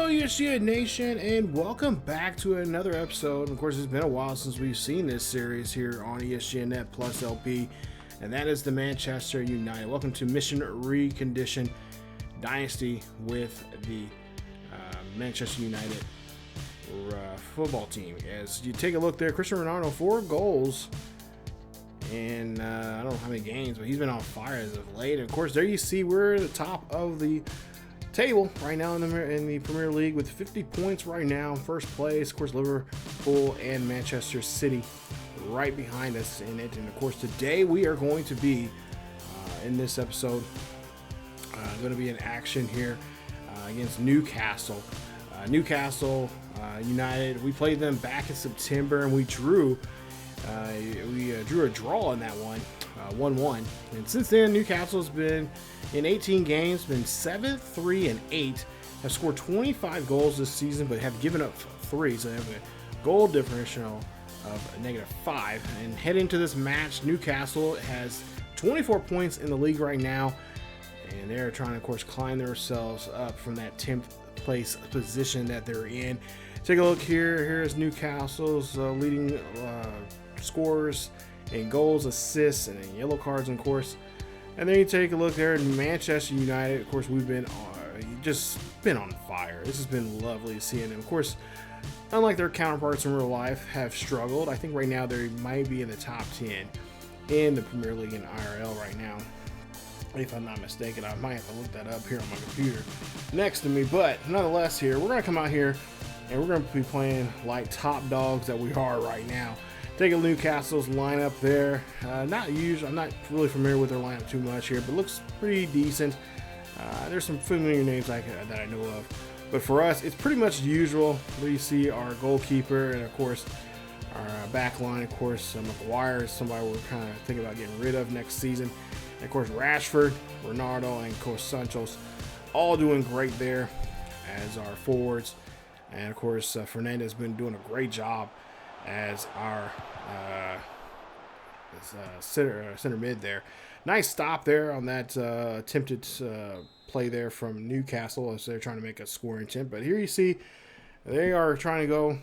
ESGNet Nation, and welcome back to another episode. Of course, it's been a while since we've seen this series here on ESGNet Plus LP, and that is the Manchester United. Welcome to Mission Recondition Dynasty with the Manchester United football team. As you take a look there, Cristiano Ronaldo, 4 goals, and I don't know how many games, but he's been on fire as of late. And of course, there you see we're at the top of the table right now in the Premier League with 50 points right now, first place. Of course, Liverpool and Manchester City right behind us in it. And of course, today we are going to be in this episode going to be in action here against Newcastle. Newcastle United. We played them back in September, and we drew a draw in that one, 1-1. And since then, Newcastle's been in 18 games, been 7-3-8, have scored 25 goals this season, but have given up 3, so they have a goal differential of -5. And heading to this match, Newcastle has 24 points in the league right now, and they're trying to, of course, climb themselves up from that 10th place position that they're in. Take a look here. Here's Newcastle's leading scorers in goals, assists, and in yellow cards, of course. And then you take a look there at Manchester United. Of course, we've been just been on fire. This has been lovely to see. And of course, unlike their counterparts in real life, have struggled. I think right now they might be in the top 10 in the Premier League in IRL right now, if I'm not mistaken. I might have to look that up here on my computer next to me. But nonetheless, here we're going to come out here and we're going to be playing like top dogs that we are right now. Take a Newcastle's lineup there. Not usual. I'm not really familiar with their lineup too much here, but looks pretty decent. There's some familiar names that I know of, but for us, it's pretty much usual. Where you see our goalkeeper, and of course our back line. Of course, Maguire is somebody we're kind of thinking about getting rid of next season. And of course, Rashford, Ronaldo, and of course Sancho's all doing great there as our forwards. And of course, Fernandes has been doing a great job as our center mid there. Nice stop there on that attempted play there from Newcastle as they're trying to make a scoring attempt. But here you see they are trying to go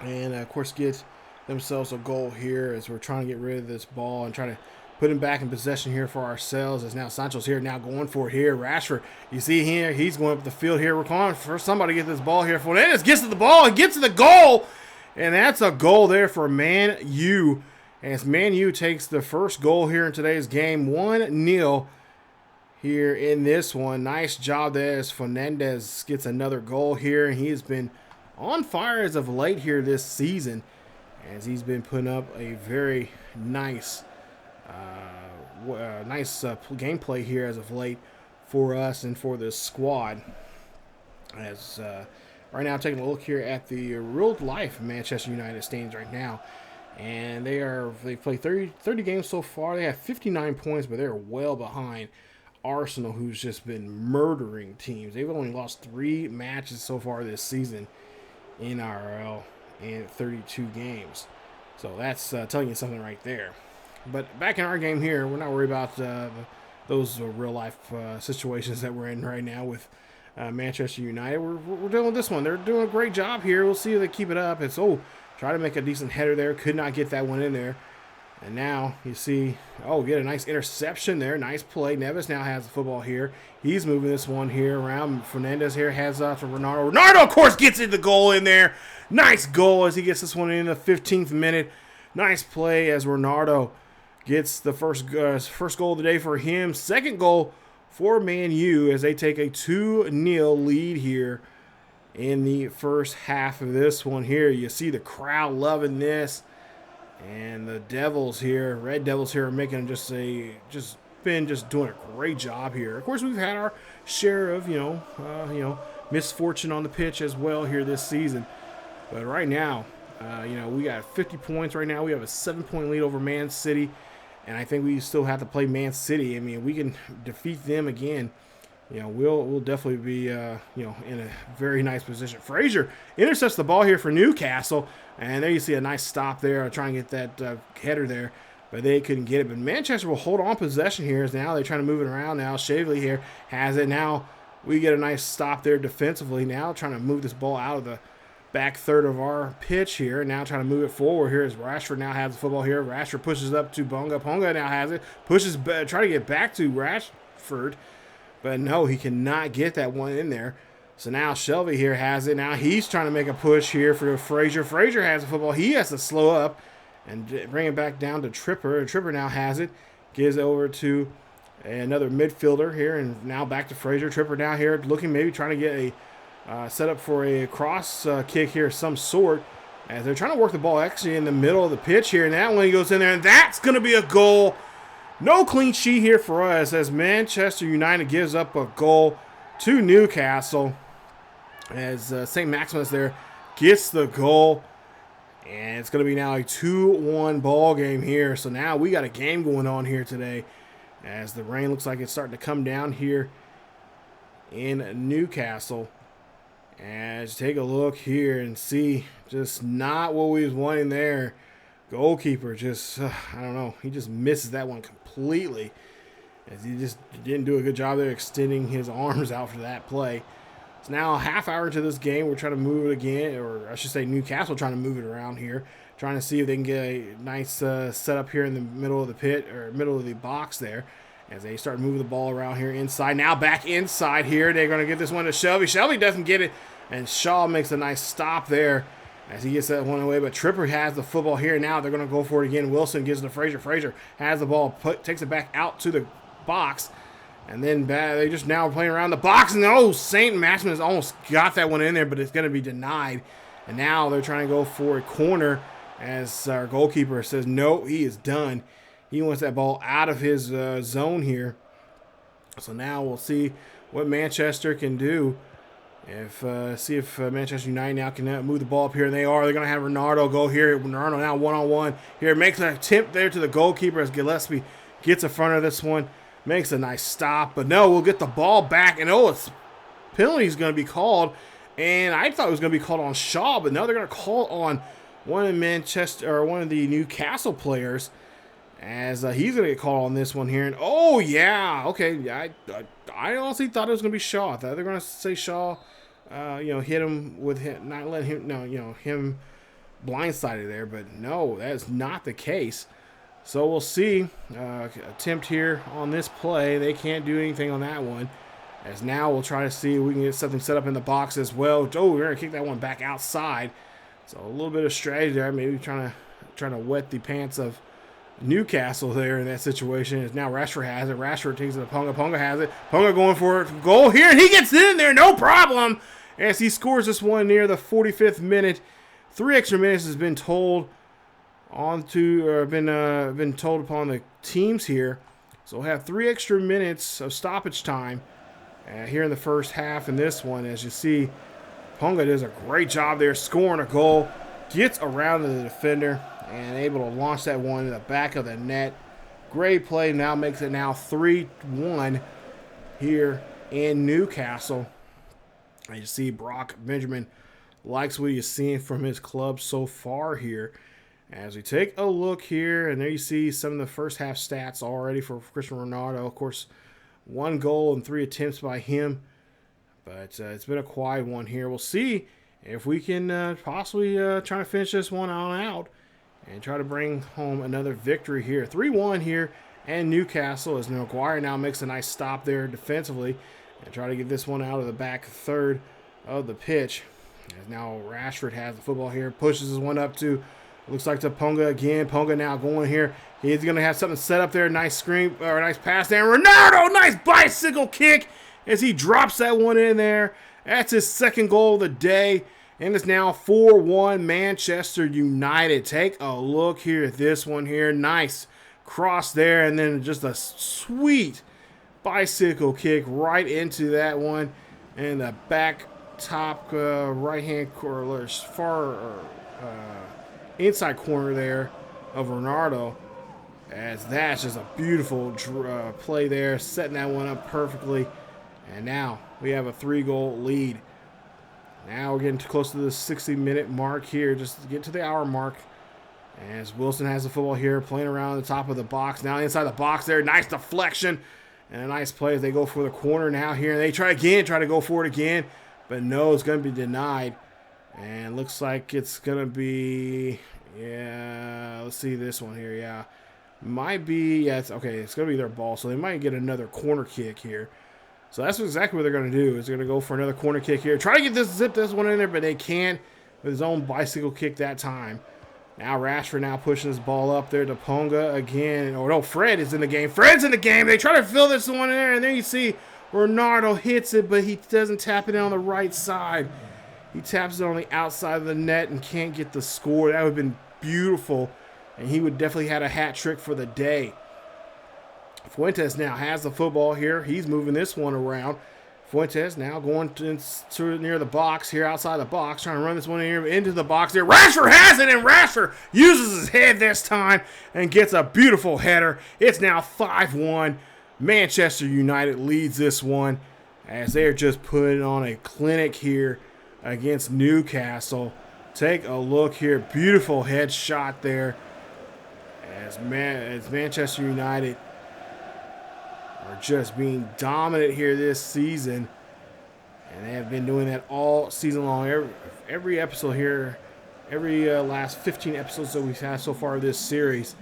and, of course, get themselves a goal here as we're trying to get rid of this ball and trying to put him back in possession here for ourselves. As now Sancho's here, now going for it here. Rashford, you see here, he's going up the field here. We're calling for somebody to get this ball here. Fernandes gets to the ball and gets to the goal. And that's a goal there for Man U. As Man U takes the first goal here in today's game, 1-0 here in this one. Nice job there as Fernandes gets another goal here. And he has been on fire as of late here this season, as he's been putting up a very nice gameplay here as of late for us and for this squad. As right now, taking a look here at the real-life Manchester United standings right now, and they've played 30 games so far. They have 59 points, but they're well behind Arsenal, who's just been murdering teams. They've only lost 3 matches so far this season in RL in 32 games. So that's telling you something right there. But back in our game here, we're not worried about those real-life situations that we're in right now with Manchester United. We're dealing with this one. They're doing a great job here. We'll see if they keep it up. It's try to make a decent header there. Could not get that one in there. And now you see, get a nice interception there. Nice play. Neves now has the football here. He's moving this one here around. Fernandes here has for Ronaldo. Ronaldo, of course, gets the goal in there. Nice goal as he gets this one in the 15th minute. Nice play as Ronaldo gets the first goal of the day for him. Second goal for Man U as they take a 2-0 lead here in the first half of this one here. You see the crowd loving this, and the Red Devils here are making just doing a great job here. Of course, we've had our share of misfortune on the pitch as well here this season, but right now, we got 50 points right now. We have a 7-point lead over Man City. And I think we still have to play Man City. I mean, we can defeat them again. We'll definitely be, in a very nice position. Frazier intercepts the ball here for Newcastle. And there you see a nice stop there. Trying to get that header there. But they couldn't get it. But Manchester will hold on possession here. As now they're trying to move it around now. Shavely here has it now. we get a nice stop there defensively. Now trying to move this ball out of the back third of our pitch here. Now trying to move it forward here as Rashford now has the football here. Rashford pushes up to Ponga. Ponga now has it. Pushes, try to get back to Rashford. But no, he cannot get that one in there. So now Shelby here has it. Now he's trying to make a push here for Frazier. Frazier has the football. He has to slow up and bring it back down to Tripper. Tripper now has it. Gives it over to another midfielder here. And now back to Frazier. Tripper now here looking, maybe trying to get a set up for a cross kick here of some sort. As they're trying to work the ball actually in the middle of the pitch here. And that one goes in there. And that's going to be a goal. No clean sheet here for us as Manchester United gives up a goal to Newcastle. As St. Maximus there gets the goal. And it's going to be now a 2-1 ball game here. So now we got a game going on here today. As the rain looks like it's starting to come down here in Newcastle. As take a look here and see just not what we was wanting there. Goalkeeper just, I don't know. He just misses that one completely. As he just didn't do a good job there extending his arms out for that play. So now a half hour into this game, we're trying to move it again, or I should say Newcastle trying to move it around here, trying to see if they can get a nice setup here in the middle of the pit, or middle of the box there, as they start moving the ball around here inside. Now back inside here, they're going to get this one to Shelby. Shelby doesn't get it, and Shaw makes a nice stop there as he gets that one away, but Tripper has the football here. Now they're going to go for it again. Wilson gives it to Frazier. Frazier has the ball, takes it back out to the box. And then they just now playing around the box. And oh, St. Maximus almost got that one in there, but it's going to be denied. And now they're trying to go for a corner as our goalkeeper says, no, he is done. He wants that ball out of his zone here. So now we'll see what Manchester can do. See if Manchester United now can move the ball up here. And they are. They're going to have Ronaldo go here. Ronaldo now one-on-one. Here makes an attempt there to the goalkeeper as Gillespie gets in front of this one. Makes a nice stop, but no, we'll get the ball back, and oh, it's penalty is going to be called, and I thought it was going to be called on Shaw, but no, they're going to call on one of the Newcastle players, as he's going to get called on this one here, and oh yeah, okay, I honestly thought it was going to be Shaw. I thought they were going to say Shaw, hit him with him, not let him, him blindsided there, but no, that is not the case. So we'll see. Attempt here on this play. They can't do anything on that one. As now we'll try to see if we can get something set up in the box as well. Oh, we're going to kick that one back outside. So a little bit of strategy there. Maybe trying to wet the pants of Newcastle there in that situation. As now Rashford has it. Rashford takes it to Ponga. Ponga has it. Ponga going for it. Goal here. And he gets it in there. No problem. As he scores this one near the 45th minute. 3 extra minutes has been told been told upon the teams here. So we'll have 3 extra minutes of stoppage time here in the first half in this one. As you see, Ponga does a great job there scoring a goal, gets around to the defender and able to launch that one in the back of the net. Great play. Now makes it now 3-1 here in Newcastle. And you see Brock Benjamin likes what he's seeing from his club so far here. As we take a look here, and there you see some of the first half stats already for Cristiano Ronaldo. Of course, 1 goal and 3 attempts by him. But it's been a quiet one here. We'll see if we can possibly try to finish this one on out and try to bring home another victory here. 3-1 here, and Newcastle as Maguire now makes a nice stop there defensively and try to get this one out of the back third of the pitch. As now Rashford has the football here, pushes this one up to... Looks like to Ponga again. Ponga now going here. He's going to have something set up there. Nice screen, or nice pass there. Ronaldo, nice bicycle kick as he drops that one in there. That's his 2nd goal of the day. And it's now 4-1 Manchester United. Take a look here at this one here. Nice cross there. And then just a sweet bicycle kick right into that one. And the back top right-hand corner, inside corner there of Ronaldo, as that's just a beautiful play there, setting that one up perfectly. And now we have a 3-goal lead. Now we're getting close to the 60-minute mark here, just to get to the hour mark. As Wilson has the football here, playing around the top of the box. Now inside the box there, nice deflection. And a nice play as they go for the corner now here. And they try to go for it again. But no, it's going to be denied. And looks like it's going to be, yeah, let's see this one here, yeah. Might be, yeah, it's going to be their ball. So they might get another corner kick here. So that's exactly what they're going to do. Is they're going to go for another corner kick here. Try to zip this one in there, but they can't with his own bicycle kick that time. Now Rashford now pushing this ball up there to Ponga again. Oh, no, Fred is in the game. Fred's in the game. They try to fill this one in there, and then you see Ronaldo hits it, but he doesn't tap it in on the right side. He taps it on the outside of the net and can't get the score. That would have been beautiful, and he would definitely had a hat trick for the day. Fuentes now has the football here. He's moving this one around. Fuentes now going to near the box here, outside the box, trying to run this one here into the box there. Rashford has it, and Rashford uses his head this time and gets a beautiful header. It's now 5-1. Manchester United leads this one as they're just putting on a clinic here against Newcastle. Take a look here. Beautiful headshot there as Manchester United are just being dominant here this season, and they have been doing that all season long. Every episode here, every last 15 episodes that we've had so far of this series.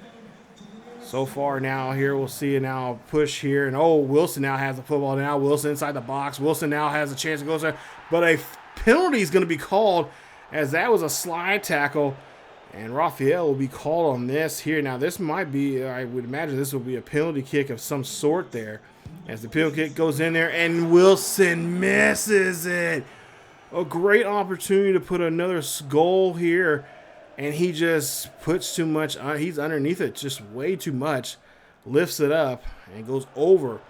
So far now here we'll see now push here, and Wilson now has the football. Now Wilson inside the box. Wilson now has a chance to go there, but a penalty is going to be called as that was a slide tackle. And Raphael will be called on this here. Now, this might be, I would imagine this will be a penalty kick of some sort there. As the penalty kick goes in there, and Wilson misses it. A great opportunity to put another goal here. And he just puts too much, he's underneath it just way too much. Lifts it up and goes over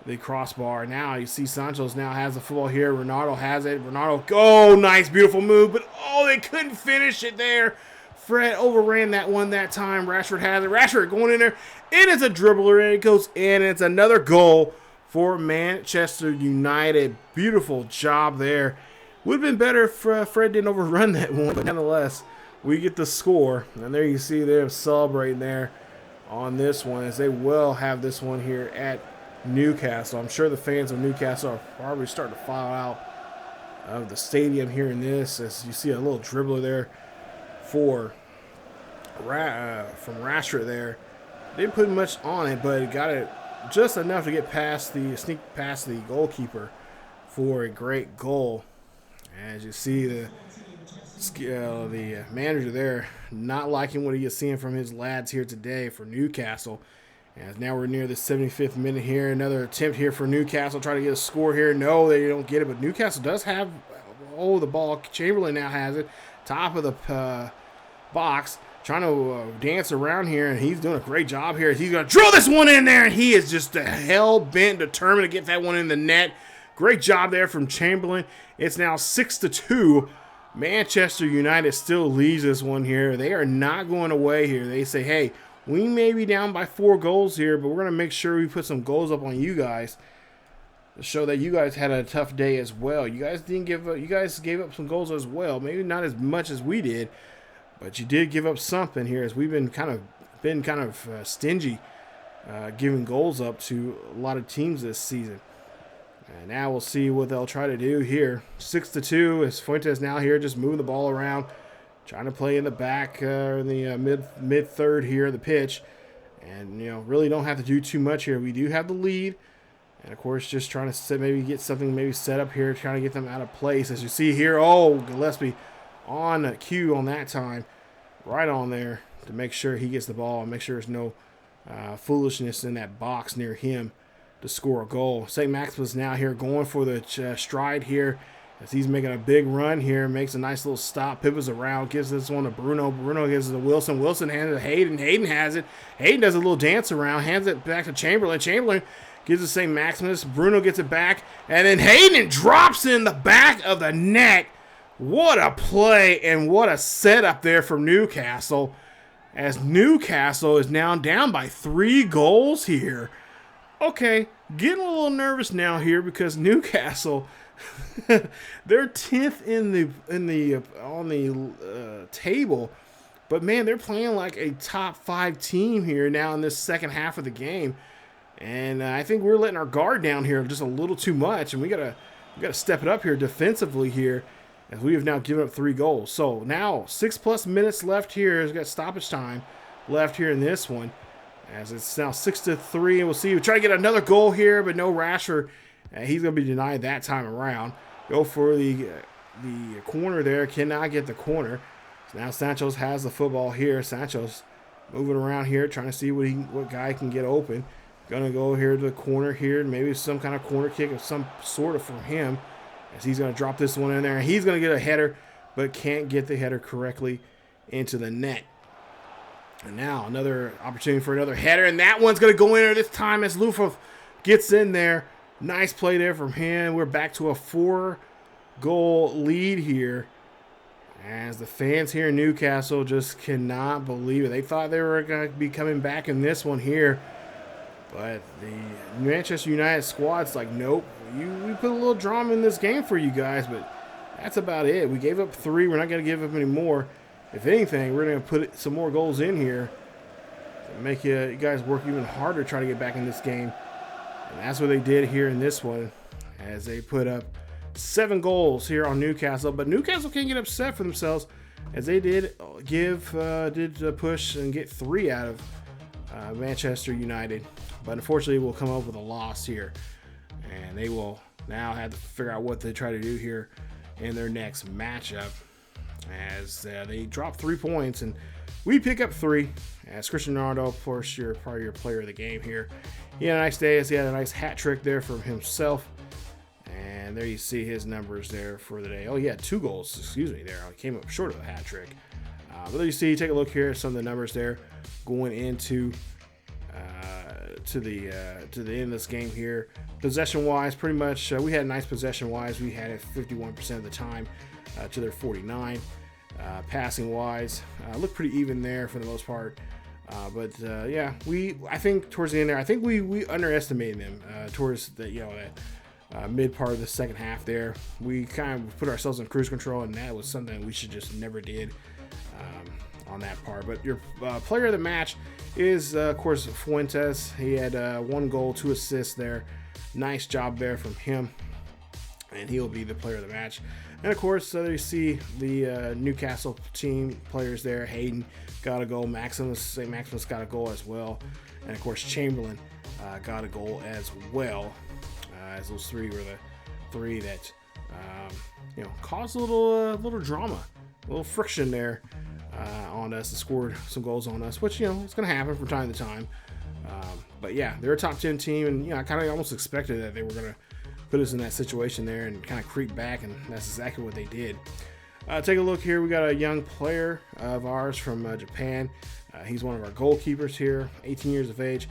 the crossbar. Now you see Santos now has the football here. Ronaldo has it. Ronaldo, nice, beautiful move. But, they couldn't finish it there. Fred overran that one that time. Rashford has it. Rashford going in there. It is a dribbler, and it goes in. It's another goal for Manchester United. Beautiful job there. Would have been better if Fred didn't overrun that one. But nonetheless, we get the score. And there you see them celebrating there on this one, as they will have this one here at Newcastle. I'm sure the fans of Newcastle are probably starting to file out of the stadium here in this, as you see a little dribbler there from Rashford there. Didn't put much on it, but it got it just enough to get sneak past the goalkeeper for a great goal. As you see the manager there not liking what he is seeing from his lads here today for Newcastle. As now we're near the 75th minute here. Another attempt here for Newcastle. Try to get a score here. No, they don't get it. But Newcastle does have the ball. Chamberlain now has it. Top of the box. Trying to dance around here. And he's doing a great job here. He's going to drill this one in there. And he is just hell-bent, determined to get that one in the net. Great job there from Chamberlain. It's now 6-2. Manchester United still leads this one here. They are not going away here. They say, hey, we may be down by 4 goals here, but we're going to make sure we put some goals up on you guys to show that you guys had a tough day as well. You guys didn't give up. You guys gave up some goals as well. Maybe not as much as we did, but you did give up something here, as we've been kind of stingy giving goals up to a lot of teams this season. And now we'll see what they'll try to do here. 6-2 as Fuentes now here just moving the ball around. Trying to play in the back, in the mid third here of the pitch. And, really don't have to do too much here. We do have the lead. And, of course, just trying to get something set up here, trying to get them out of place. As you see here, Gillespie on cue on that time. Right on there to make sure he gets the ball and make sure there's no foolishness in that box near him to score a goal. St. Maximus now here going for the stride here. As he's making a big run here, makes a nice little stop, pivots around, gives this one to Bruno. Bruno gives it to Wilson. Wilson hands it to Hayden. Hayden has it. Hayden does a little dance around, hands it back to Chamberlain. Chamberlain gives it to St. Maximus. Bruno gets it back, and then Hayden drops in the back of the net. What a play and what a setup there from Newcastle, as Newcastle is now down by 3 goals here. Okay, getting a little nervous now here because Newcastle, they're 10th on the table, but man, they're playing like a top 5 team here now in this second half of the game. And I think we're letting our guard down here just a little too much, and we gotta step it up here defensively here, as we have now given up 3 goals. So now 6+ minutes left here. We've got stoppage time left here in this one, as it's now 6-3, and we'll see. We try to get another goal here, but no Rashford. He's gonna be denied that time around. Go for the corner there. Cannot get the corner. So now Sancho's has the football here. Sancho's moving around here, trying to see what guy can get open. Gonna go here to the corner here, maybe some kind of corner kick of some sort of from him, as he's gonna drop this one in there. He's gonna get a header, but can't get the header correctly into the net. And now another opportunity for another header, and that one's gonna go in there this time as Lufov gets in there. Nice play there from him. We're back to a 4-goal lead here, as the fans here in Newcastle just cannot believe it. They thought they were gonna be coming back in this one here. But the Manchester United squad's like, nope, we put a little drama in this game for you guys, but that's about it. We gave up 3. We're not going to give up any more. If anything, we're going to put some more goals in here to make you guys work even harder to try to get back in this game. And that's what they did here in this one, as they put up 7 goals here on Newcastle. But Newcastle can't get upset for themselves, as they did push and get 3 out of Manchester United. But unfortunately, we'll come up with a loss here, and they will now have to figure out what they try to do here in their next matchup, as they drop 3 points and we pick up 3. As Cristiano Ronaldo, of course, probably your player of the game here. He had a nice day, as he had a nice hat trick there from himself, and there you see his numbers there for the day. Oh, he had 2 goals, excuse me, there. I came up short of a hat trick. But there you see, take a look here at some of the numbers there going into to the end of this game here. Possession wise, pretty much we had a nice possession wise. We had it 51% of the time to their 49. Passing wise, looked pretty even there for the most part. But yeah, I think towards the end there, I think we underestimated them towards the mid part of the second half there. We kind of put ourselves in cruise control, and that was something we should just never did on that part. But your player of the match is, of course, Fuentes. He had 1 goal, 2 assists there. Nice job there from him, and he'll be the player of the match. And of course, there you see the Newcastle team players there. Hayden got a goal. Maximus got a goal as well, and of course Chamberlain got a goal as well. As those 3 were the 3 that caused a little drama, a little friction there on us, and scored some goals on us, which it's going to happen from time to time. But yeah, they're a top 10 team, and I kind of almost expected that they were going to put us in that situation there and kind of creep back, and that's exactly what they did. Take a look here. We got a young player of ours from Japan. He's one of our goalkeepers here, 18 years of age.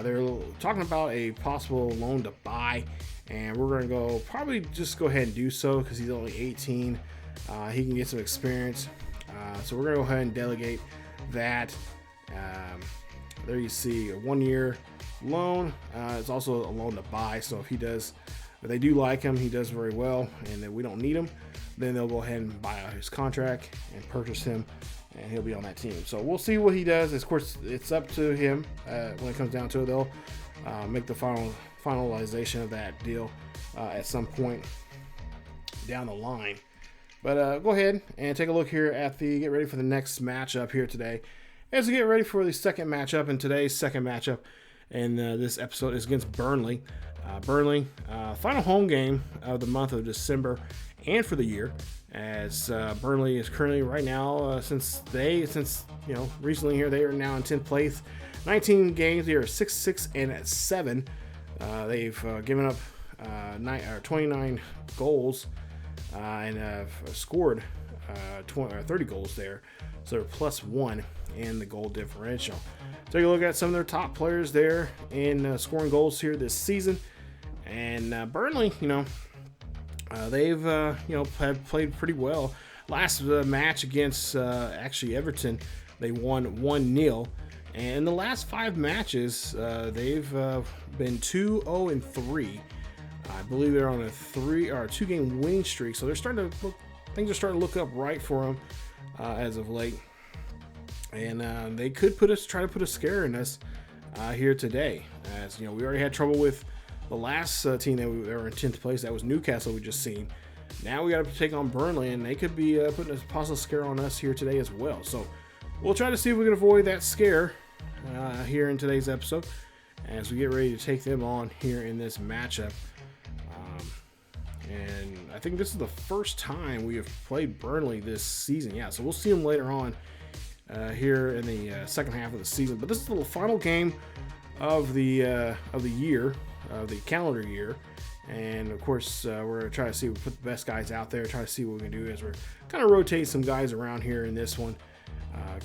They're talking about a possible loan to buy, and we're going to probably just go ahead and do so, because he's only 18. He can get some experience. So we're going to go ahead and delegate that. There you see a 1-year loan. It's also a loan to buy. So if they do like him, he does very well, and then we don't need him, then they'll go ahead and buy out his contract and purchase him, and he'll be on that team. So we'll see what he does. Of course, it's up to him when it comes down to it. They'll make the finalization of that deal at some point down the line. But go ahead and take a look here at get ready for the next matchup here today. As we get ready for the second matchup, and today's second matchup in this episode is against Burnley. Burnley, final home game of the month of December and for the year, as Burnley is currently right now, since recently here, they are now in 10th place. 19 games, they are 6-6-7. They've given up 29 goals and scored 30 goals there. So they're +1 in the goal differential. Take a look at some of their top players there in scoring goals here this season. And Burnley, they've have played pretty well. Last match against actually Everton, they won 1-0. And in the last 5 matches, they've been 2-0-3. I believe they're on a 2-game winning streak. So they're things are starting to look up right for them as of late. And they could try to put a scare in us here today. As you know, we already had trouble with the last team that we were in 10th place. That was Newcastle. We just seen. Now we got to take on Burnley, and they could be putting a possible scare on us here today as well. So we'll try to see if we can avoid that scare here in today's episode as we get ready to take them on here in this matchup. And I think this is the first time we have played Burnley this season. Yeah, so we'll see them later on here in the second half of the season. But this is the final game of the year, of the calendar year. And of course, we're going to try to see if we put the best guys out there, try to see what we can do as we're kind of rotate some guys around here in this one.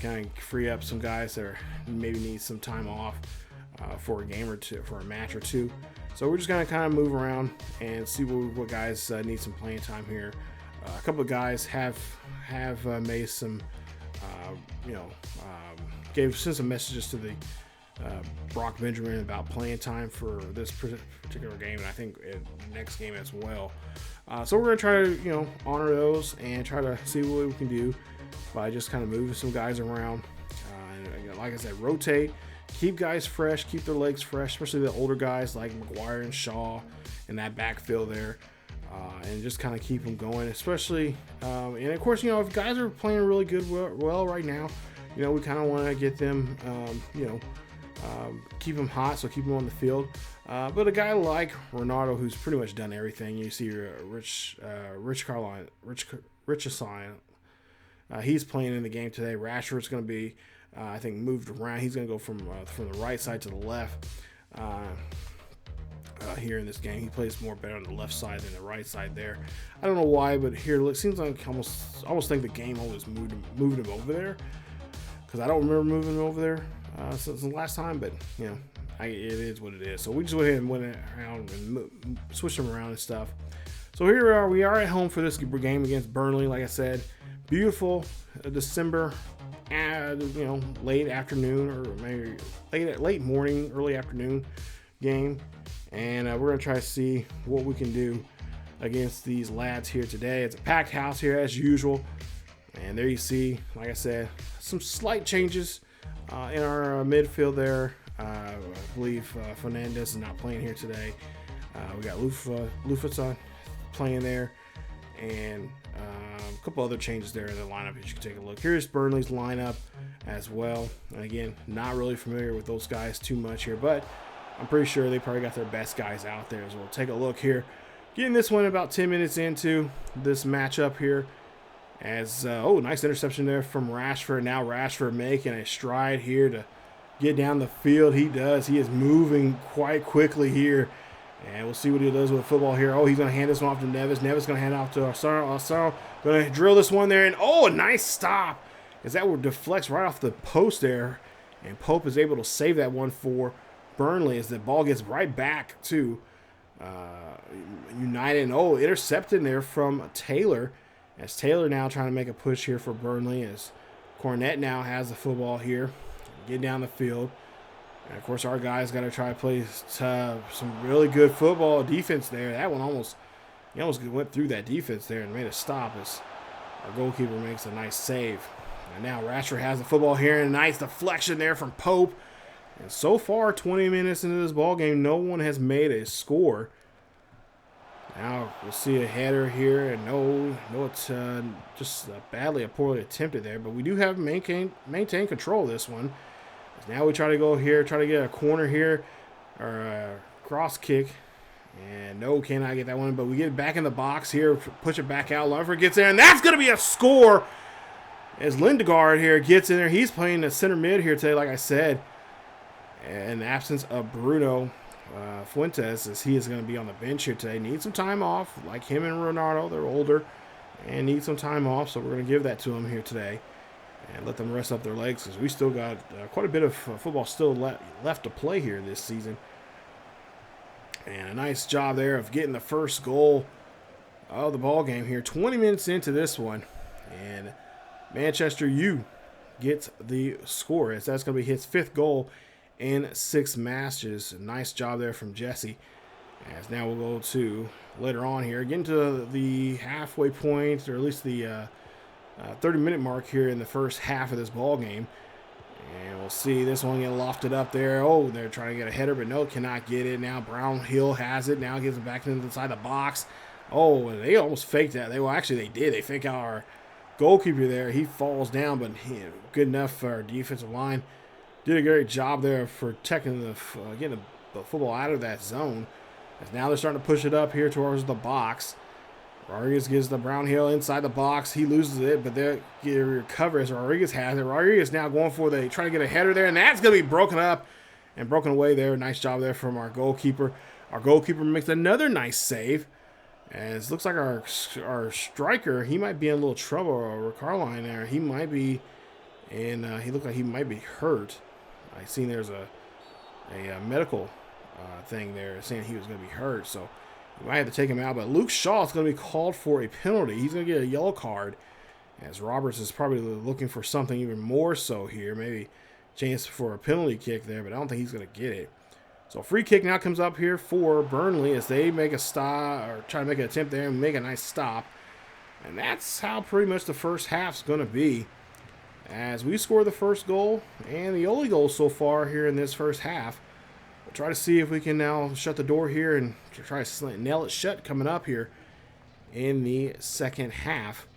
Kind of free up some guys that maybe need some time off for a game or two, for a match or two. So we're just going to kind of move around and see what guys need some playing time here. A couple of guys have made some, sent some messages to the Brock Benjamin about playing time for this particular game, and I think next game as well. So we're going to try to, honor those and try to see what we can do by just kind of moving some guys around. And like I said, rotate. Keep guys fresh, keep their legs fresh, especially the older guys like McGuire and Shaw in that backfield there, and just kind of keep them going, especially, and of course, if guys are playing really good well right now, we kind of want to get them, keep them hot, so keep them on the field. But a guy like Ronaldo, who's pretty much done everything, you see Richarlison, he's playing in the game today. Rashford's going to be, I think, moved around. He's going to go from the right side to the left here in this game. He plays more better on the left side than the right side there. I don't know why, but here it seems like I almost think the game always moved him over there, because I don't remember moving him over there since the last time. But it is what it is. So we just went ahead and went around and switched them around and stuff. So here we are at home for this game against Burnley. Like I said, beautiful December. Late afternoon, or maybe late morning, early afternoon game, and we're gonna try to see what we can do against these lads here today. It's a packed house here as usual, and there you see, like I said, some slight changes in our midfield there. I believe Fernandez is not playing here today. We got Lufatson playing there, and a couple other changes there in the lineup as you can take a look. Here's Burnley's lineup as well. And again, not really familiar with those guys too much here, but I'm pretty sure they probably got their best guys out there as well. Take a look here. Getting this one about 10 minutes into this matchup here. As nice interception there from Rashford. Now Rashford making a stride here to get down the field. He does. He is moving quite quickly here. And we'll see what he does with the football here. Oh, he's going to hand this one off to Neves. Neves going to hand it off to Asaro. Going to drill this one there. And, a nice stop. As that deflects right off the post there. And Pope is able to save that one for Burnley as the ball gets right back to United. And, intercepted there from Taylor. As Taylor now trying to make a push here for Burnley. As Cornet now has the football here. Get down the field. And, of course, our guys got to try to play some really good football defense there. That one almost went through that defense there and made a stop as our goalkeeper makes a nice save. And now Rashford has the football here, and a nice deflection there from Pope. And so far, 20 minutes into this ball game, no one has made a score. Now we'll see a header here, and it's just poorly attempted there. But we do have maintain control of this one. Now we try to go here, try to get a corner here, or a cross kick. And no, cannot get that one. But we get it back in the box here, push it back out. Lumford gets there, and that's going to be a score. As Lindegaard here gets in there. He's playing the center mid here today, like I said. In the absence of Bruno Fuentes, as he is going to be on the bench here today. Needs some time off, like him and Ronaldo. They're older and need some time off, so we're going to give that to him here today. And let them rest up their legs, because we still got quite a bit of football still left to play here this season. And a nice job there of getting the first goal of the ball game here. 20 minutes into this one. And Manchester U gets the score, as that's going to be his 5th goal in 6 matches. Nice job there from Jesse. As now we'll go to later on here, getting to the halfway point, or at least the 30-minute mark here in the first half of this ball game. And we'll see this one get lofted up there. Oh, they're trying to get a header, but no, cannot get it. Now Brownhill has it. Now gets it back into the side of the box. Oh, and they almost faked that. Actually, they did. They fake out our goalkeeper there. He falls down, but good enough for our defensive line. Did a great job there for protecting getting the football out of that zone. As now they're starting to push it up here towards the box. Rodriguez gives the Brownhill inside the box. He loses it, but they recover as Rodriguez has it. Rodriguez now going for trying to get a header there, and that's going to be broken up and broken away there. Nice job there from our goalkeeper. Our goalkeeper makes another nice save. As looks like our striker, he might be in a little trouble. Or Carline there, he might be, and he looked like he might be hurt. I seen there's a medical thing there saying he was going to be hurt, so we might have to take him out. But Luke Shaw is going to be called for a penalty. He's going to get a yellow card, as Roberts is probably looking for something even more so here. Maybe chance for a penalty kick there, but I don't think he's going to get it. So free kick now comes up here for Burnley as they make a stop, or try to make an attempt there and make a nice stop. And that's how pretty much the first half's going to be, as we score the first goal and the only goal so far here in this first half. We'll try to see if we can now shut the door here and try to nail it shut coming up here in the second half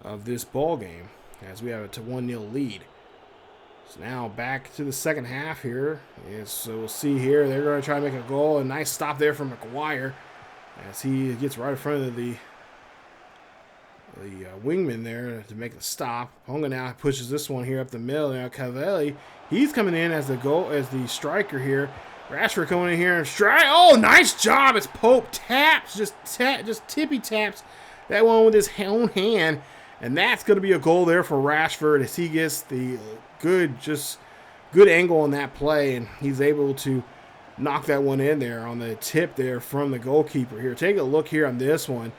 of this ball game, as we have a 1-0 lead. So now back to the second half here. So we'll see here. They're going to try to make a goal. A nice stop there from McGuire as he gets right in front of the wingman there to make the stop. Honga now pushes this one here up the middle. Now Cavelli, he's coming in as the striker here. Rashford coming in here and strike. Oh, nice job. It's Pope taps, just tippy taps that one with his own hand. And that's going to be a goal there for Rashford as he gets the good angle on that play, and he's able to knock that one in there on the tip there from the goalkeeper here. Take a look here on this one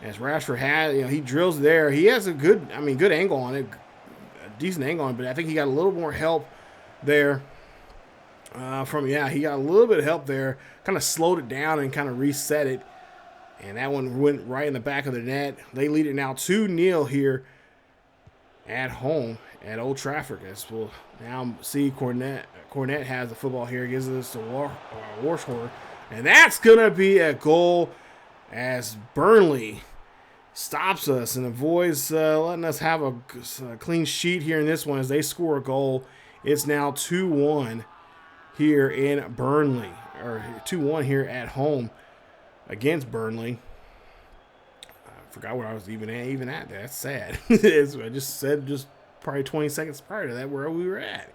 as Rashford had, he drills there. He has a good angle on it, a decent angle on it, but I think he got a little more help there he got a little bit of help there, kind of slowed it down and kind of reset it. And that one went right in the back of the net. They lead it now 2-0 here at home at Old Trafford. As we'll now see Cornet has the football here, gives this to Warshore. And that's going to be a goal as Burnley stops us and avoids letting us have a clean sheet here in this one as they score a goal. It's now 2-1 here in Burnley, or 2-1 here at home against Burnley. I forgot where I was even at. That's sad. I just said just probably 20 seconds prior to that where we were at.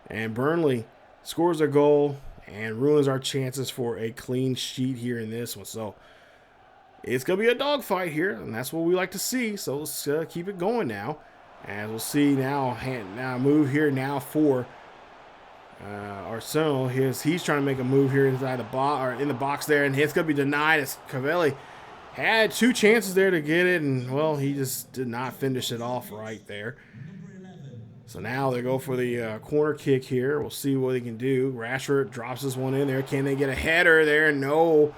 And Burnley scores a goal and ruins our chances for a clean sheet here in this one. So it's going to be a dogfight here, and that's what we like to see. So let's keep it going now. As we'll see now move here now for Arsenal. He's trying to make a move here inside the box, or in the box there, and it's going to be denied as Cavelli had two chances there to get it, and well, he just did not finish it off right there. So now they go for the corner kick here. We'll see what he can do. Rashford drops this one in there. Can they get a header there? No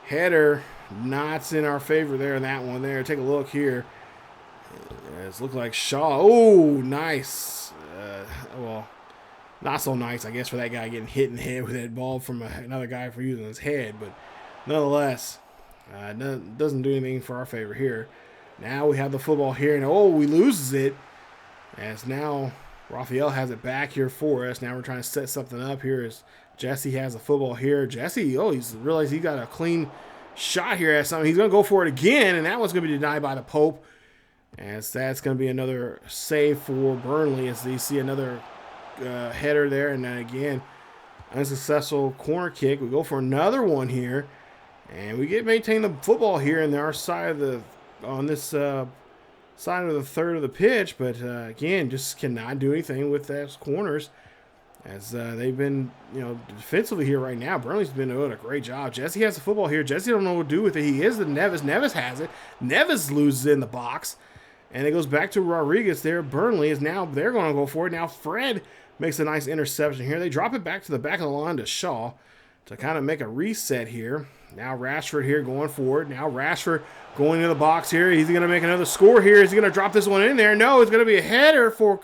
header. Not in our favor there in that one there. Take a look here. It looks like Shaw. Oh, nice. Well, not so nice, I guess, for that guy getting hit in the head with that ball from another guy for using his head. But nonetheless, doesn't do anything for our favor here. Now we have the football here, and we loses it. As now Raphael has it back here for us. Now we're trying to set something up here as Jesse has the football here. Jesse, he's realized he got a clean shot here at something. He's going to go for it again, and that one's going to be denied by the Pope. As that's going to be another save for Burnley as they see another header there. And then again, unsuccessful corner kick. We go for another one here, and we maintain the football here in our side of on this side of the third of the pitch. But again, just cannot do anything with those corners as they've been, defensively here right now. Burnley's been doing a great job. Jesse has the football here. Jesse don't know what to do with it. He is the Neves. Neves has it. Neves loses in the box. And it goes back to Rodriguez there. Burnley is now, they're going to go for it. Now Fred makes a nice interception here. They drop it back to the back of the line to Shaw to kind of make a reset here. Now Rashford here going forward. Now Rashford going into the box here. He's going to make another score here. Is he going to drop this one in there? No, it's going to be a header for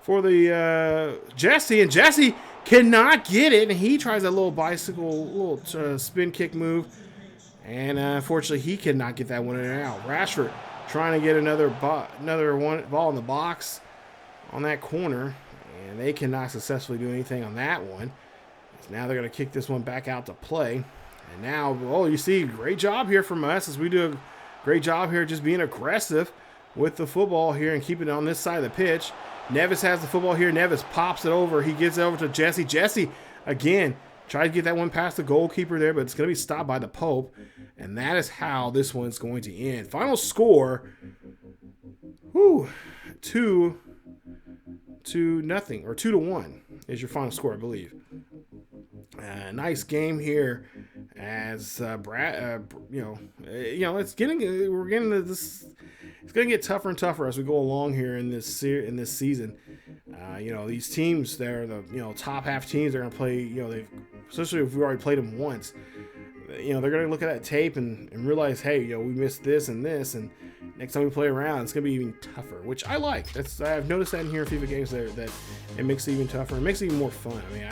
for the Jesse, and Jesse cannot get it, and he tries a little bicycle, spin kick move, and unfortunately he cannot get that one in and out. Rashford trying to get another ball in the box on that corner, and they cannot successfully do anything on that one. So now they're going to kick this one back out to play, and now, you see, great job here from us as we do a great job here just being aggressive with the football here and keeping it on this side of the pitch. Neves has the football here. Neves pops it over. He gets it over to Jesse. Jesse, again, tried to get that one past the goalkeeper there, but it's going to be stopped by the Pope. And that is how this one's going to end. Final score, 2-0, or 2-1 is your final score, I believe. Nice game here as it's getting this. It's going to get tougher and tougher as we go along here in this season. These teams, they're the top half teams. They're going to play. Especially if we already played them once. They're going to look at that tape and realize, hey, we missed this and this, and next time we play around, it's going to be even tougher, which I like. I've noticed that in here in FIFA games that it makes it even tougher. It makes it even more fun. I mean, I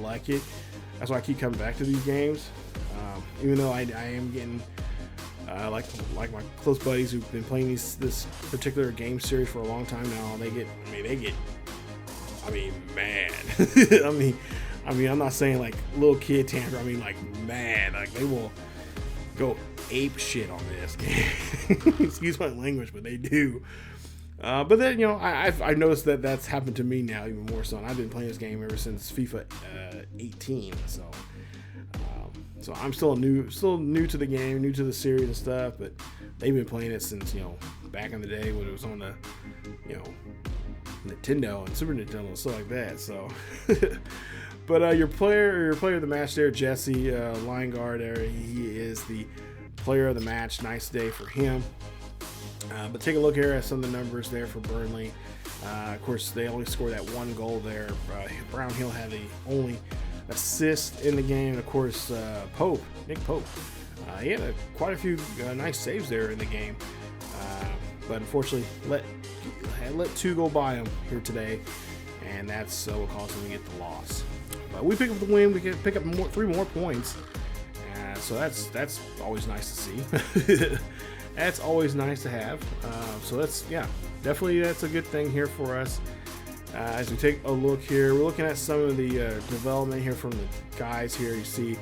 like it. That's why I keep coming back to these games, even though I am getting. Like my close buddies who've been playing this particular game series for a long time now, they get mad. I'm not saying like little kid tantrum. I mean like mad. Like they will go ape shit on this game. Excuse my language, but they do. But then I've noticed that that's happened to me now even more so. And I've been playing this game ever since FIFA 18. So I'm still new to the game, new to the series and stuff, but they've been playing it since, back in the day when it was on the, Nintendo and Super Nintendo and stuff like that. So, but your player of the match there, Jesse Lingard, he is the player of the match. Nice day for him. But take a look here at some of the numbers there for Burnley. Of course, they only scored that one goal there. Brownhill had the only assist in the game, and of course Nick Pope, he had quite a few nice saves there in the game, but unfortunately let two go by him here today, and that's what caused him to get the loss. But we pick up the win. We can pick up 3 more points, so that's always nice to see. That's always nice to have. So that's a good thing here for us. As we take a look here, we're looking at some of the development here from the guys here. You see,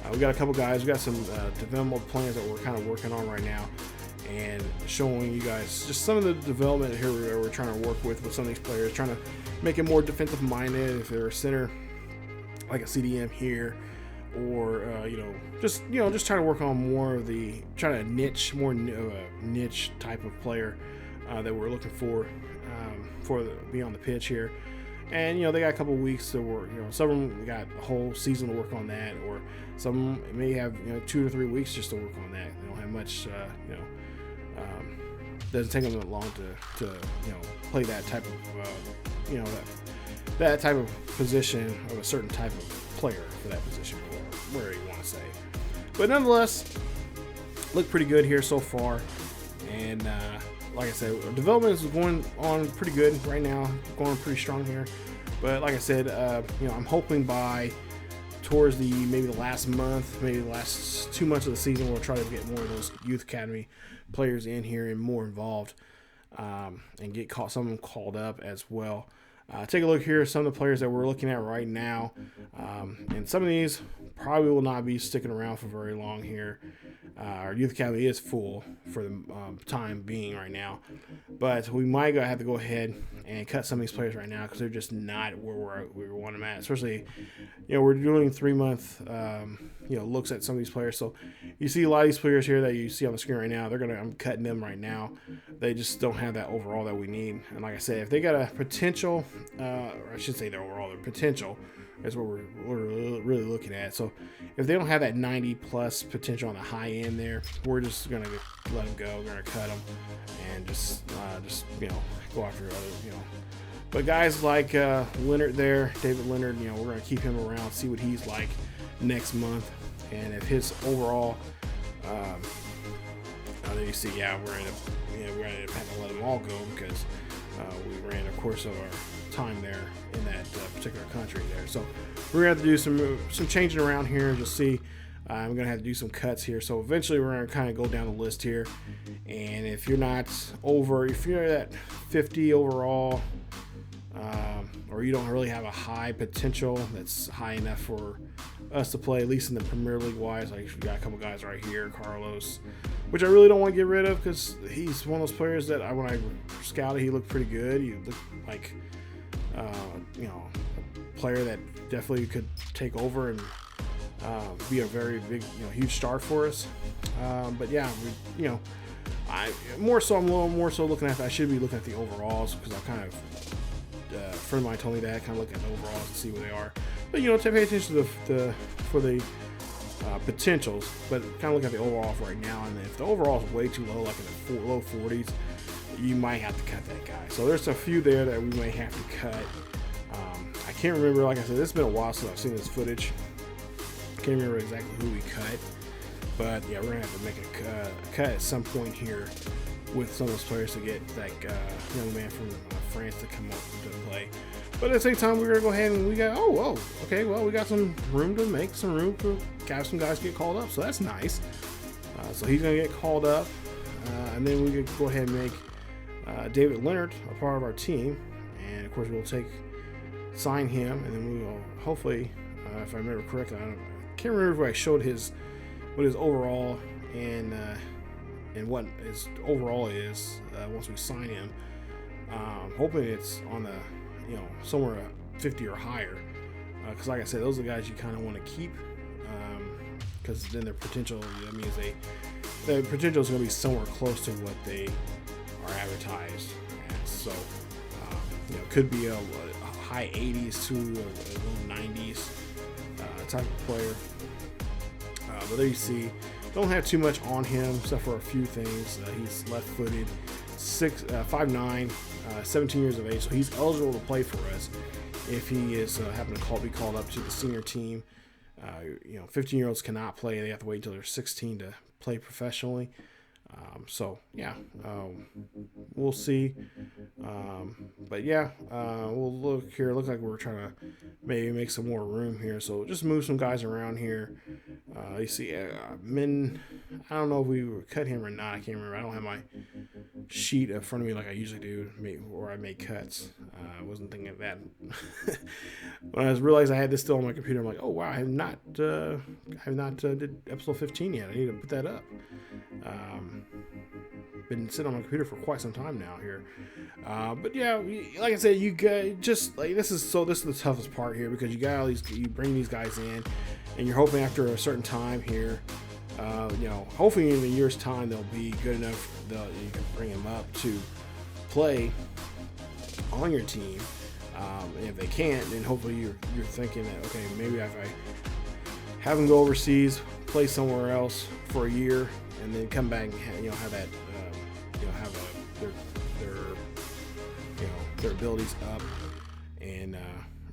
we got a couple guys. We got some development plans that we're kind of working on right now, and showing you guys just some of the development here we're trying to work with some of these players, trying to make it more defensive minded. If they're a center, like a CDM here, or just trying to work on more of the niche type of player that we're looking for be on the pitch here. And they got a couple weeks to work. Some of them got a whole season to work on that, or some may have 2 to 3 weeks just to work on that. They don't have much. Doesn't take them that long to play that type of that type of position of a certain type of player for that position, or whatever you want to say. But nonetheless, look pretty good here so far, and like I said, development is going on pretty good right now, going pretty strong here. But like I said, I'm hoping by towards maybe the last month, maybe the last 2 months of the season, we'll try to get more of those youth academy players in here and more involved, and get some of them called up as well. Take a look here at some of the players that we're looking at right now, and some of these probably will not be sticking around for very long here. Our youth academy is full for the time being right now, but we might have to go ahead and cut some of these players right now because they're just not where we want them at. Especially, we're doing 3-month looks at some of these players. So you see a lot of these players here that you see on the screen right now. I'm cutting them right now. They just don't have that overall that we need. And like I said, if they got a potential, or I should say their potential, is what we're really looking at. So if they don't have that 90 plus potential on the high end there, we're just gonna let them go. We're gonna cut them and just go after other But guys like Leonard there, David Leonard, we're gonna keep him around, see what he's like next month, and if his overall, then you see, we're gonna have to let them all go because we ran a course of our time there in that particular country there. So we're gonna have to do some changing around here and just see. I'm gonna have to do some cuts here. So eventually we're gonna kind of go down the list here. And if you're not if you're at 50 overall, or you don't really have a high potential that's high enough for us to play, at least in the Premier League wise, like we got a couple guys right here, Carlos, which I really don't want to get rid of because he's one of those players that when I scouted, he looked pretty good. He looked like a player that definitely could take over and be a very big, huge star for us. But yeah, I'm a little more so looking at. I should be looking at the overalls because I kind of. A friend of mine told me that, kind of look at the overalls and see where they are. But to pay attention to the potentials, but kind of look at the overalls right now. And if the overall is way too low, like in the low 40s, you might have to cut that guy. So there's a few there that we may have to cut. I can't remember. Like I said, it's been a while since I've seen this footage. I can't remember exactly who we cut, but yeah, we're gonna have to make a cut at some point here with some of those players to get that young man from France to come up to play. But at the same time, we're gonna go ahead and we got some room to make some room to have some guys get called up, so that's nice. So he's gonna get called up, and then we could go ahead and make David Leonard a part of our team, and of course we'll sign him, and then we will hopefully, if I remember correctly, I can't remember if I showed what his overall and what his overall is once we sign him. Hoping it's on the somewhere 50 or higher, because like I said, those are the guys you kind of want to keep, because then their potential, that means their potential is going to be somewhere close to what they are advertised as. So could be a high 80s to a low 90s type of player. But there you see, don't have too much on him except for a few things. He's left-footed, 5'9", 17 years of age, so he's eligible to play for us if he is happen to be called up to the senior team. 15-year-olds cannot play; they have to wait until they're 16 to play professionally. So yeah, we'll see. But yeah, we'll look here. Look like we're trying to maybe make some more room here. So just move some guys around here. You see, men. I don't know if we would cut him or not. I can't remember. I don't have my sheet in front of me like I usually do, or I make cuts. I wasn't thinking of that. When I realized I had this still on my computer, I'm like, oh wow, I have not did episode 15 yet. I need to put that up. Been sitting on my computer for quite some time now here, but yeah, like I said, you guys just like this is the toughest part here, because you bring these guys in, and you're hoping after a certain time here, hopefully in a year's time they'll be good enough that you can bring them up to play on your team. And if they can't, then hopefully you're thinking that, okay, maybe if I have them go overseas, play somewhere else for a year, and then come back and have that their abilities up and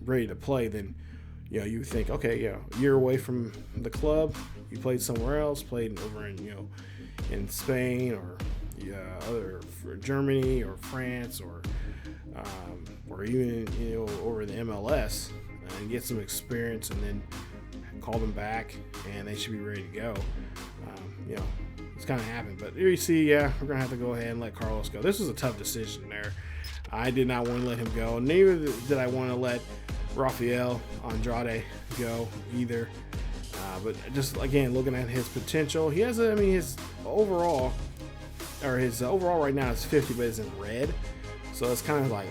ready to play, then you think, okay, a year away from the club, you played somewhere else, played over in Spain or for Germany or France or even over the MLS, and get some experience, and then call them back and they should be ready to go. It's kind of happened, but here you see, we're gonna have to go ahead and let Carlos go. This was a tough decision there. I did not want to let him go. Neither did I want to let Rafael Andrade go either. But just again, looking at his potential, he has his overall right now is 50, but it's in red, so it's kind of like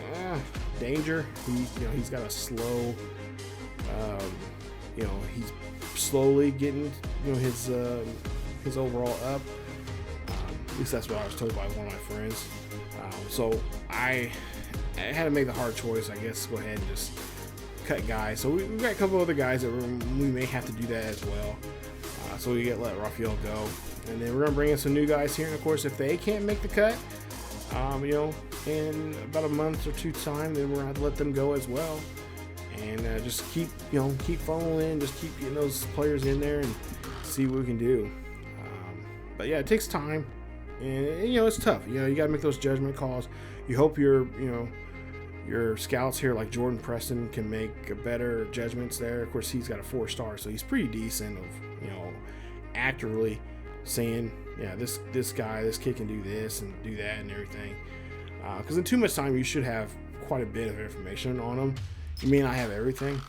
danger. He's got a slow, he's slowly getting his overall up. At least that's what I was told by one of my friends. So I had to make the hard choice, I guess, go ahead and just cut guys. So we've got a couple other guys that we may have to do that as well. So we let Rafael go, and then we're gonna bring in some new guys here. And of course, if they can't make the cut, in about a month or two time, then we're gonna have to let them go as well. And just keep following in, just keep getting those players in there and see what we can do. But yeah, it takes time, and it's tough. You got to make those judgment calls. You hope your your scouts here like Jordan Preston can make better judgments there. Of course, he's got a 4-star, so he's pretty decent of, you know, accurately saying, yeah, this kid can do this and do that and everything. Because in too much time, you should have quite a bit of information on him. You may not have everything,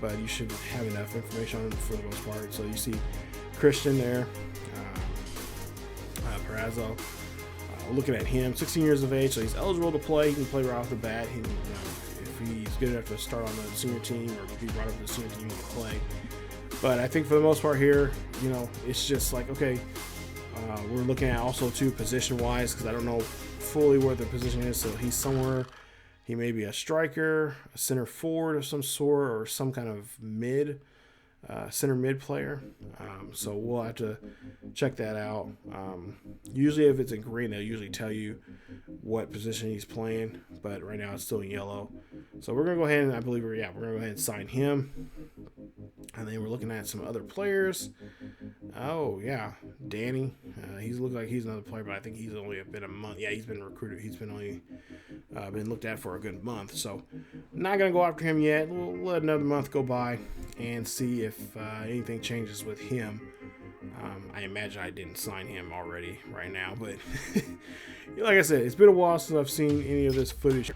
but you should have enough information on him for the most part. So you see Christian there, Perazzo. Looking at him, 16 years of age, so he's eligible to play. He can play right off the bat. He, you know, if he's good enough to start on the senior team or be brought up to the senior team, he can play. But I think for the most part here, you know, it's just like, okay, we're looking at also too position-wise, because I don't know fully where the position is. So he's somewhere, he may be a striker, a center forward of some sort, or some kind of center mid player. So we'll have to check that out. Usually if it's in green, they'll usually tell you what position he's playing, but right now it's still in yellow. So we're going to go ahead and, I believe we're going to go ahead and sign him. And then we're looking at some other players. Oh yeah, Danny. He's looked like he's another player, but I think he's only been a month. Yeah, he's been recruited. He's been only been looked at for a good month. So not gonna go after him yet. We'll let another month go by and see if anything changes with him. I imagine I didn't sign him already right now, but like I said, it's been a while since I've seen any of this footage.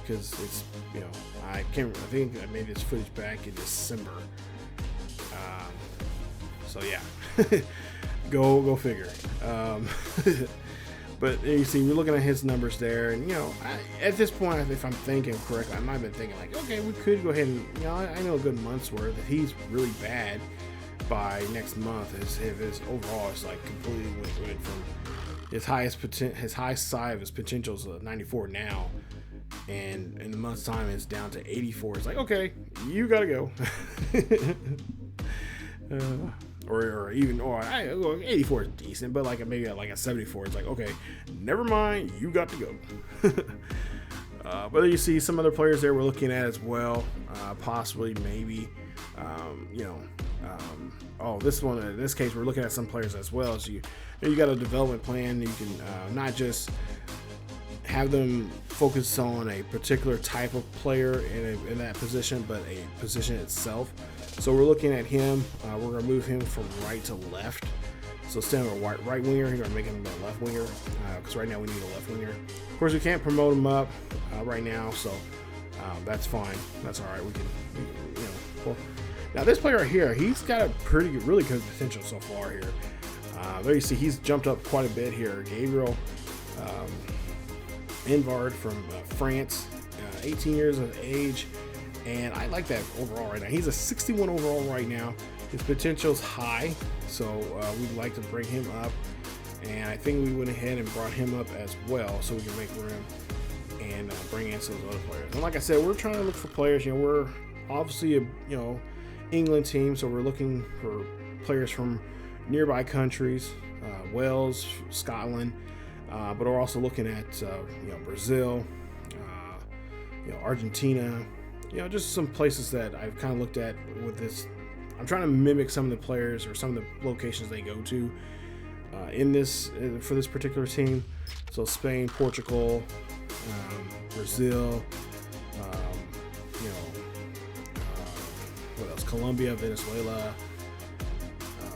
Because it's, you know, I think I made this footage back in December. So yeah, go figure. But you see, we're looking at his numbers there, and you know, at this point, if I'm thinking correctly, I might have been thinking like, okay, we could go ahead and, you know, I know a good month's worth. If he's really bad by next month, if his overall is like completely went from his high side of his potential is 94 now. And in a month's time, it's down to 84. It's like, okay, you gotta go. or 84 is decent, but like maybe like a 74, it's like, okay, never mind, you got to go. But you see some other players there we're looking at as well, possibly, maybe, this one, in this case, we're looking at some players as well. So you got a development plan. You can not just have them focus on a particular type of player in that position, but a position itself. So we're looking at him. We're going to move him from right to left. So instead of a right winger, we're going to make him a left winger, because right now we need a left winger. Of course, we can't promote him up right now, so that's fine. That's all right. We can, you know. Well, now this player right here, he's got a really good potential so far here. There you see, he's jumped up quite a bit here. Gabriel Invard from France, 18 years of age, and I like that overall right now. He's a 61 overall right now. His potential's high, so we'd like to bring him up, and I think we went ahead and brought him up as well, so we can make room and bring in some other players. And like I said, we're trying to look for players. You know, we're obviously a England team, so we're looking for players from nearby countries, Wales, Scotland. But we're also looking at Brazil, Argentina, just some places that I've kind of looked at with this. I'm trying to mimic some of the players or some of the locations they go to for this particular team. So Spain, Portugal, Brazil, what else? Colombia, Venezuela,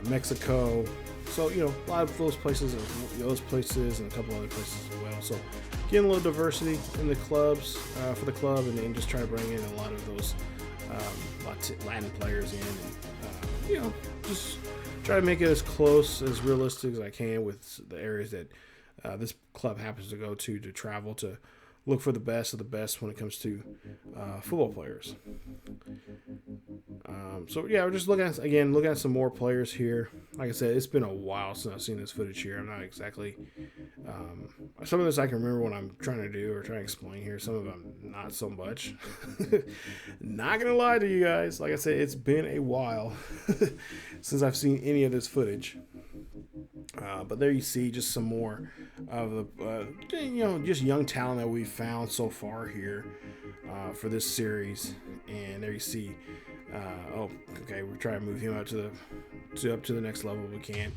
Mexico. So, a lot of those places and a couple other places as well. So getting a little diversity in the clubs for the club, and then just try to bring in a lot of those Latin players in, and just try to make it as close, as realistic as I can with the areas that this club happens to go to travel to look for the best of the best when it comes to football players. We're just looking at some more players here. Like I said, it's been a while since I've seen this footage here. I'm not exactly some of this I can remember what I'm trying to do or trying to explain here. Some of them not so much. Not gonna lie to you guys. Like I said, it's been a while since I've seen any of this footage. But there you see just some more of the, just young talent that we've found so far here for this series. And there you see, we're trying to move him up to the next level if we can.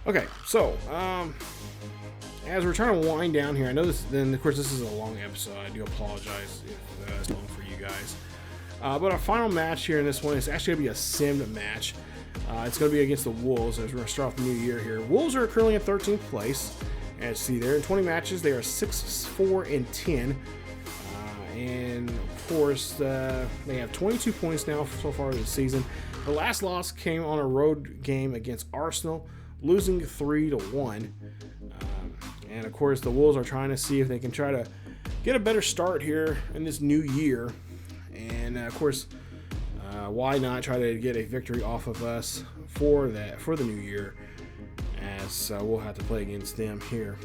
Okay, so as we're trying to wind down here, I know this. Then of course this is a long episode. I do apologize if it's long for you guys. But our final match here in this one is actually going to be a sim match. It's going to be against the Wolves as we're going to start off the new year here. Wolves are currently in 13th place. As you see there, in 20 matches, they are 6-4-10. And of course, they have 22 points now so far this season. The last loss came on a road game against Arsenal, losing 3-1. And of course, the Wolves are trying to see if they can try to get a better start here in this new year. And of course, why not try to get a victory off of us for the new year, as we'll have to play against them here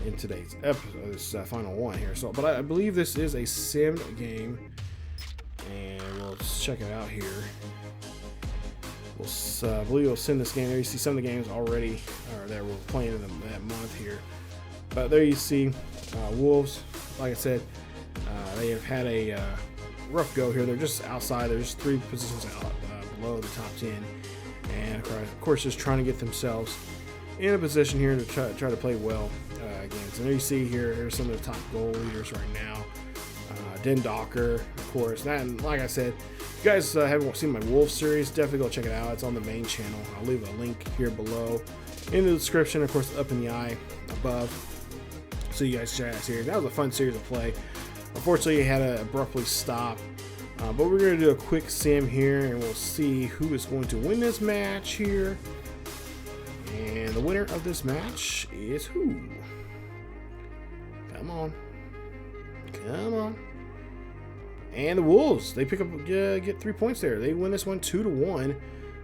in today's episode, this final one here. So, but I believe this is a sim game, and we'll check it out here. I believe we'll send this game there. You see some of the games already that we're playing in that month here. But there you see Wolves. Like I said, they have had a rough go here. They're just outside. There's 3 positions out below the top 10, and of course just trying to get themselves in a position here to try to play well against. And there you see here's some of the top goal leaders right now. Den Docker, of course. And like I said, if you guys haven't seen my Wolves series, definitely go check it out. It's on the main channel. I'll leave a link here below in the description, of course, up in the eye above, so you guys check out here. That was a fun series to play. Unfortunately, it had to abruptly stop. But we're going to do a quick sim here, and we'll see who is going to win this match here. And the winner of this match is who? Come on. Come on. And the Wolves, they pick up, get 3 points there. They win this one 2-1.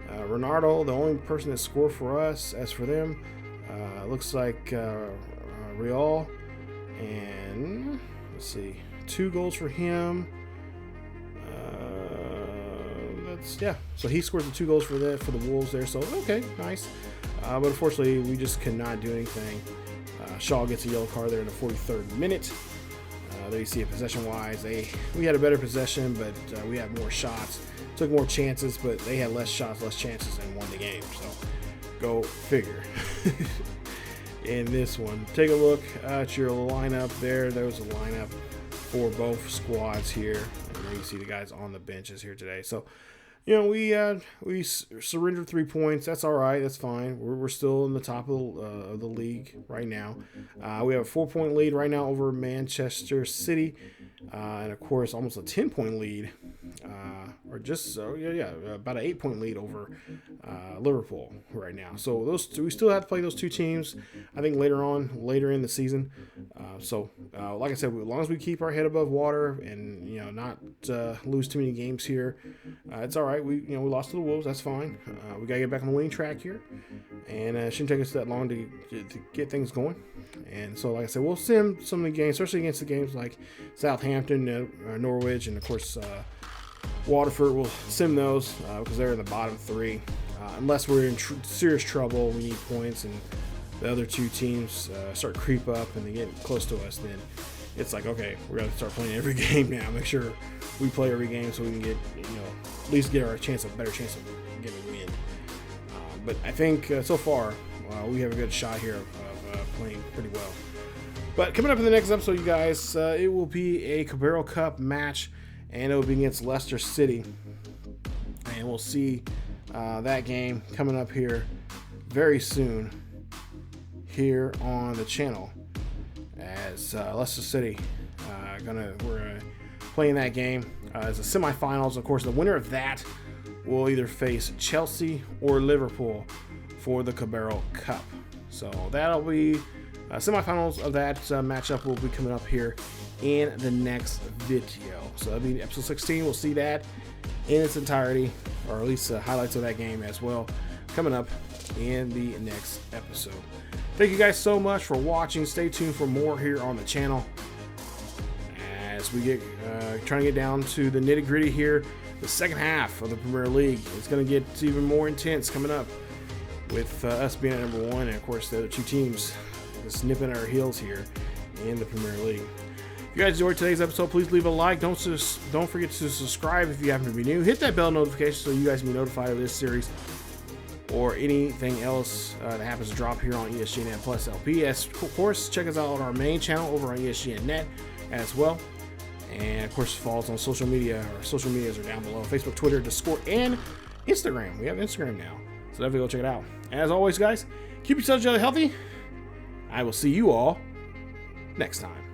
Ronaldo, the only person that scored for us. As for them, looks like Real. And let's see, 2 goals for him. So he scored the 2 goals for the Wolves there. So okay, nice. But unfortunately, we just could not do anything. Shaw gets a yellow card there in the 43rd minute. There you see it possession-wise. We had a better possession, but we had more shots, took more chances, but they had less shots, less chances, and won the game. So go figure. In this one, take a look at your lineup there. There's a lineup for both squads here. And there you see the guys on the benches here today. So, you know, we surrendered 3 points. That's all right. That's fine. We're still in the top of the league right now. We have a 4-point lead right now over Manchester City, and of course almost a 10-point lead, or just about an 8-point lead over Liverpool right now. So we still have to play those 2 teams, I think, later in the season. Like I said, as long as we keep our head above water and not lose too many games here, it's all right. We lost to the Wolves. That's fine. We gotta get back on the winning track here, and it shouldn't take us that long to get things going. And so, like I said, we'll sim some of the games, especially against the games like Southampton, Norwich, and of course Waterford. We'll sim those because they're in the bottom 3. Unless we're in serious trouble, we need points, and the other 2 teams start creep up and they get close to us, then it's like, okay, we're going to start playing every game now. Make sure we play every game so we can get, at least get our better chance of getting a win. But I think so far we have a good shot here of playing pretty well. But coming up in the next episode, you guys, it will be a Carabao Cup match, and it will be against Leicester City. And we'll see that game coming up here very soon here on the channel, as Leicester City we're playing that game as the semifinals. Of course, the winner of that will either face Chelsea or Liverpool for the Carabao Cup. So that'll be semifinals of that matchup will be coming up here in the next video. So that'll be episode 16. We'll see that in its entirety, or at least highlights of that game as well, coming up in the next episode. Thank you guys so much for watching. Stay tuned for more here on the channel as we get trying to get down to the nitty-gritty here. The second half of the Premier League, it's going to get even more intense coming up with us being at number 1, and of course the other 2 teams just nipping at our heels here in the Premier League. If you guys enjoyed today's episode, please leave a like. Don't forget to subscribe if you happen to be new. Hit that bell notification so you guys can be notified of this series or anything else that happens to drop here on ESGNet Plus LP. As of course, check us out on our main channel over on ESGNet as well. And of course, follow us on social media. Our social medias are down below: Facebook, Twitter, Discord, and Instagram. We have Instagram now, so definitely go check it out. As always, guys, keep yourselves healthy. I will see you all next time.